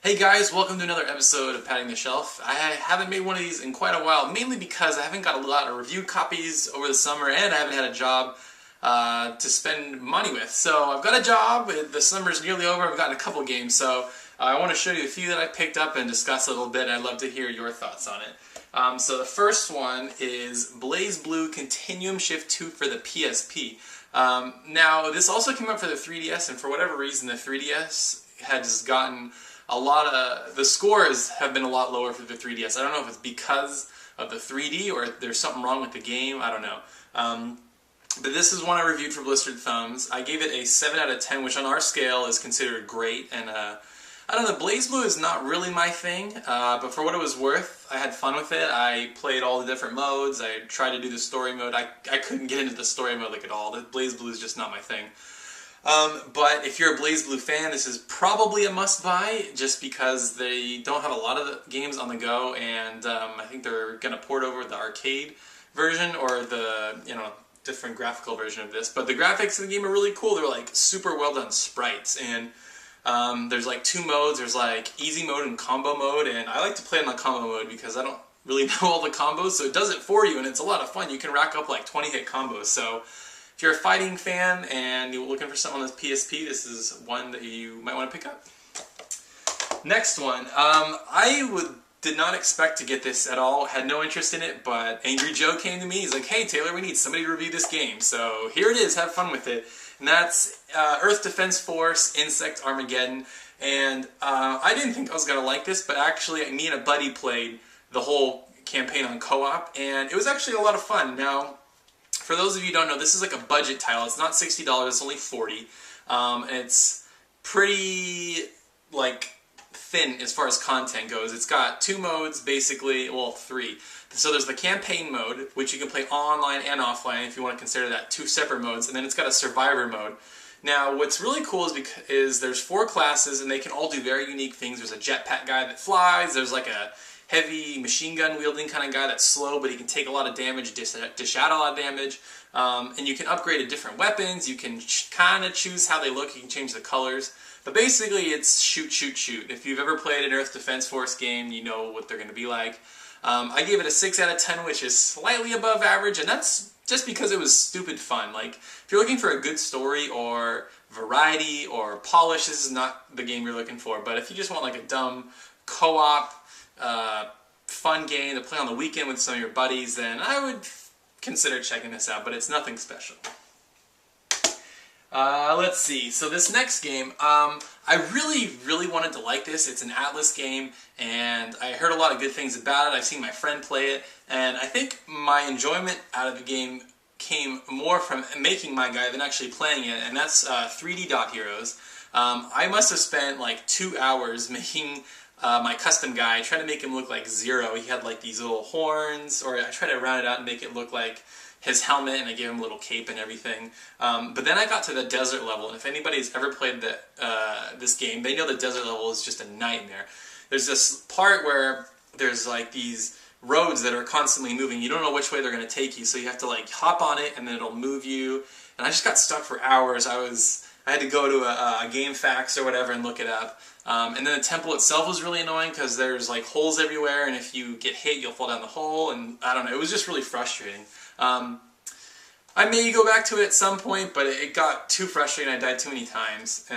Hey guys, welcome to another episode of Patting the Shelf. I haven't made one of these in quite a while, mainly because I haven't got a lot of review copies over the summer and I haven't had a job to spend money with. So I've got a job, the summer's nearly over, I've gotten a couple games, so I want to show you a few that I picked up and discuss a little bit. I'd love to hear your thoughts on it. So the first one is BlazBlue Continuum Shift 2 for the PSP. Now this also came up for the 3DS, and for whatever reason the 3DS has gotten the scores have been a lot lower for the 3DS. I don't know if it's because of the 3D or if there's something wrong with the game. I don't know. But this is one I reviewed for Blistered Thumbs. I gave it a 7 out of 10, which on our scale is considered great. And I don't know, BlazBlue is not really my thing, but for what it was worth, I had fun with it. I played all the different modes. I tried to do the story mode. I couldn't get into the story mode at all. The BlazBlue is just not my thing. But if you're a BlazBlue fan, this is probably a must-buy, just because they don't have a lot of the games on the go, and I think they're going to port over the arcade version or the different graphical version of this. But the graphics of the game are really cool. They're like super well done sprites, and there's like two modes. There's like easy mode and combo mode, and I like to play in the combo mode because I don't really know all the combos, so it does it for you, and it's a lot of fun. You can rack up like 20-hit combos. So if you're a fighting fan and you're looking for something on this PSP, this is one that you might want to pick up. Next one. Did not expect to get this at all, had no interest in it, but Angry Joe came to me. He's like, hey Taylor, we need somebody to review this game. So here it is, have fun with it. And that's Earth Defense Force Insect Armageddon. And I didn't think I was going to like this, but actually me and a buddy played the whole campaign on co-op, and it was actually a lot of fun. Now, for those of you who don't know, this is like a budget title. It's not $60, it's only $40. And it's pretty thin as far as content goes. It's got two modes basically, well, three. So there's the campaign mode, which you can play online and offline if you want to consider that two separate modes, and then it's got a survivor mode. Now what's really cool is there's 4 classes and they can all do very unique things. There's a jetpack guy that flies, there's like a heavy machine gun wielding kind of guy that's slow, but he can take a lot of damage, dish out a lot of damage. And you can upgrade to different weapons. You can kind of choose how they look. You can change the colors. But basically it's shoot, shoot, shoot. If you've ever played an Earth Defense Force game, you know what they're going to be like. I gave it a 6 out of 10, which is slightly above average, and that's just because it was stupid fun. Like, if you're looking for a good story or variety or polish, this is not the game you're looking for. But if you just want like a dumb co-op fun game to play on the weekend with some of your buddies, then I would consider checking this out, but it's nothing special. Let's see, so this next game, I really wanted to like this. It's an Atlas game, and I heard a lot of good things about it. I've seen my friend play it, and I think my enjoyment out of the game came more from making my guy than actually playing it, and that's 3D Dot Heroes. I must have spent like 2 hours making my custom guy, trying to make him look like Zero. He had like these little horns, or I tried to round it out and make it look like his helmet, and I gave him a little cape and everything. But then I got to the desert level, and if anybody's ever played this game, they know the desert level is just a nightmare. There's this part where there's like these roads that are constantly moving. You don't know which way they're going to take you, so you have to like hop on it, and then it'll move you. And I just got stuck for hours. I had to go to a game fax or whatever and look it up. And then the temple itself was really annoying because there's like holes everywhere, and if you get hit, you'll fall down the hole, and I don't know, it was just really frustrating. I may go back to it at some point, but it got too frustrating. I died too many times.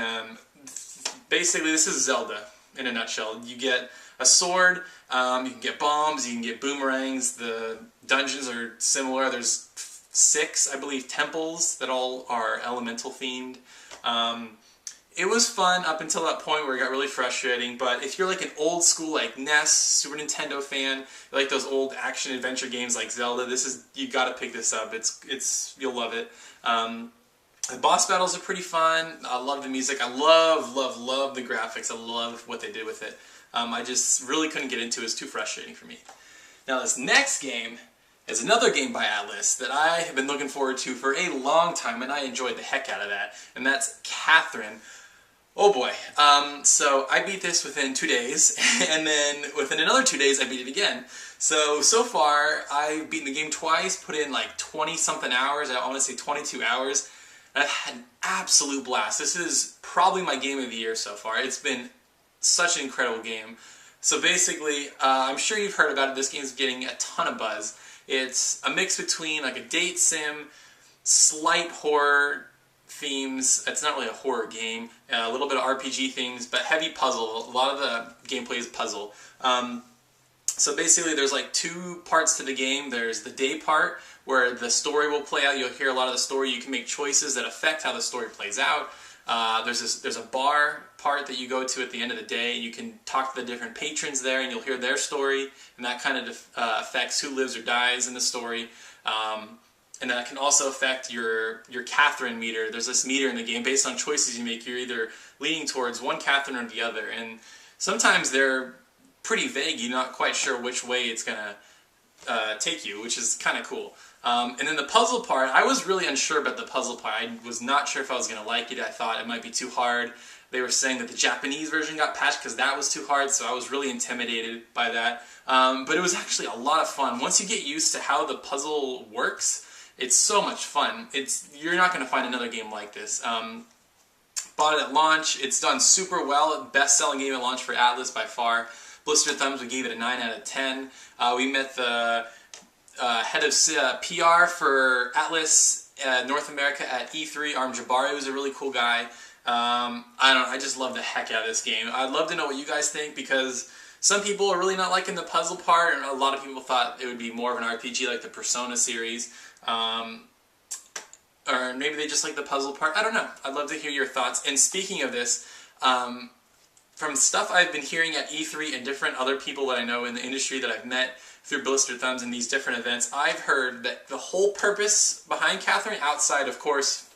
Basically, this is Zelda in a nutshell. You get a sword, you can get bombs, you can get boomerangs. The dungeons are similar. There's 6, I believe, temples that all are elemental themed. It was fun up until that point where it got really frustrating, but if you're like an old school like NES, Super Nintendo fan, like those old action adventure games like Zelda, you gotta pick this up. You'll love it. The boss battles are pretty fun. I love the music. I love the graphics. I love what they did with it. I just really couldn't get into it. It's too frustrating for me. Now this next game is another game by Atlas that I have been looking forward to for a long time, and I enjoyed the heck out of that, and that's Catherine. Oh boy. So I beat this within 2 days, and then within another 2 days I beat it again. So far I've beaten the game twice, put in like 20-something hours, I want to say 22 hours, and I've had an absolute blast. This is probably my game of the year so far. It's been such an incredible game. So basically, I'm sure you've heard about it. This game's getting a ton of buzz. It's a mix between like a date sim, slight horror themes. It's not really a horror game. A little bit of RPG themes, but heavy puzzle. A lot of the gameplay is puzzle. So basically there's like two parts to the game. There's the day part where the story will play out. You'll hear a lot of the story. You can make choices that affect how the story plays out. There's a bar part that you go to at the end of the day. You can talk to the different patrons there and you'll hear their story, and that kind of affects who lives or dies in the story. And that can also affect your Catherine meter. There's this meter in the game based on choices you make. You're either leaning towards one Catherine or the other, and sometimes they're pretty vague. You're not quite sure which way it's going to take you, which is kind of cool. And then the puzzle part, I was really unsure about the puzzle part. I was not sure if I was going to like it. I thought it might be too hard. They were saying that the Japanese version got patched because that was too hard, so I was really intimidated by that. But it was actually a lot of fun. Once you get used to how the puzzle works, it's so much fun. You're not going to find another game like this. Bought it at launch. It's done super well. Best-selling game at launch for Atlas by far. Blistered Thumbs, we gave it a 9 out of 10. We met the head of PR for Atlas North America at E3, Arm Jabari, was a really cool guy. I just love the heck out of this game. I'd love to know what you guys think, because some people are really not liking the puzzle part, and a lot of people thought it would be more of an RPG like the Persona series. Or maybe they just like the puzzle part. I don't know. I'd love to hear your thoughts. And speaking of this, from stuff I've been hearing at E3 and different other people that I know in the industry that I've met through Blistered Thumbs and these different events, I've heard that the whole purpose behind Catherine, outside of course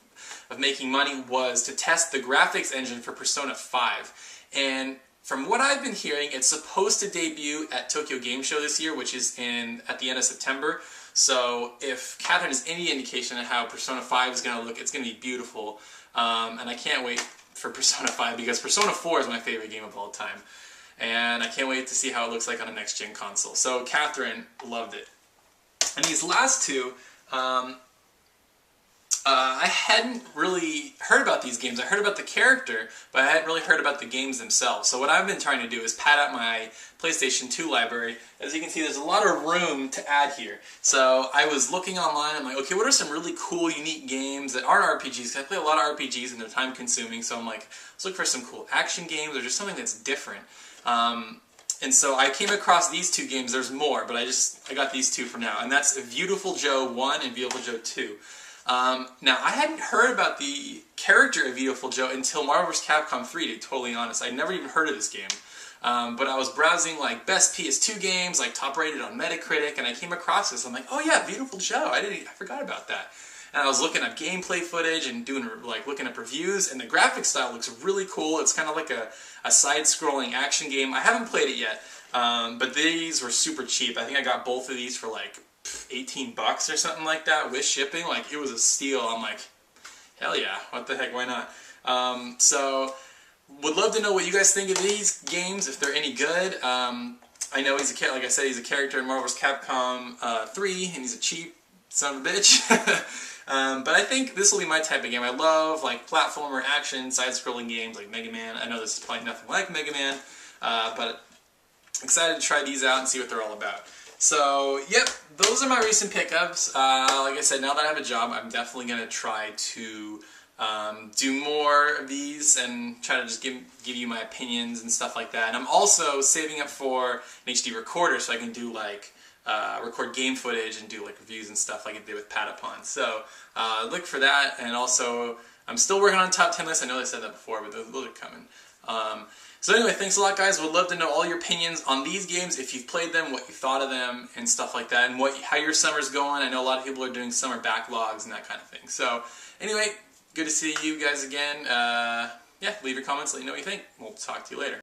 of making money, was to test the graphics engine for Persona 5. And from what I've been hearing, it's supposed to debut at Tokyo Game Show this year, which is at the end of September. So if Catherine is any indication of how Persona 5 is going to look, it's going to be beautiful. And I can't wait for Persona 5, because Persona 4 is my favorite game of all time. And I can't wait to see how it looks like on a next-gen console. So Catherine, loved it. And these last two, I hadn't really heard about these games. I heard about the character, but I hadn't really heard about the games themselves. So what I've been trying to do is pad out my PlayStation 2 library. As you can see, there's a lot of room to add here. So I was looking online. I'm like, okay, what are some really cool, unique games that aren't RPGs? 'Cause I play a lot of RPGs and they're time-consuming. So I'm like, let's look for some cool action games or just something that's different. And so I came across these two games. There's more, but I got these two for now. And that's Beautiful Joe 1 and Beautiful Joe 2. Now, I hadn't heard about the character of Beautiful Joe until Marvel vs. Capcom 3, to be totally honest. I'd never even heard of this game. But I was browsing like best PS2 games, like top rated on Metacritic, and I came across this. I'm like, oh yeah, Beautiful Joe. I forgot about that. And I was looking at gameplay footage and looking up reviews, and the graphic style looks really cool. It's kind of like a side-scrolling action game. I haven't played it yet, but these were super cheap. I think I got both of these for like $18 or something like that with shipping. Like, it was a steal. I'm like, hell yeah, what the heck, why not? So would love to know what you guys think of these games, if they're any good. I know like I said, he's a character in Marvel vs. Capcom 3, and he's a cheap son of a bitch. But I think this will be my type of game. I love like platformer action, side-scrolling games like Mega Man. I know this is probably nothing like Mega Man, but excited to try these out and see what they're all about. So, yep, those are my recent pickups. Like I said, now that I have a job, I'm definitely going to try to do more of these and try to just give you my opinions and stuff like that. And I'm also saving up for an HD recorder so I can do like record game footage and do like reviews and stuff like I did with Patapon. So look for that. And also, I'm still working on a top 10 list. I know I said that before, but those are coming. So anyway, thanks a lot, guys. Would love to know all your opinions on these games, if you've played them, what you thought of them, and stuff like that, and how your summer's going. I know a lot of people are doing summer backlogs and that kind of thing. So anyway, good to see you guys again. Yeah, leave your comments, let me know what you think. We'll talk to you later.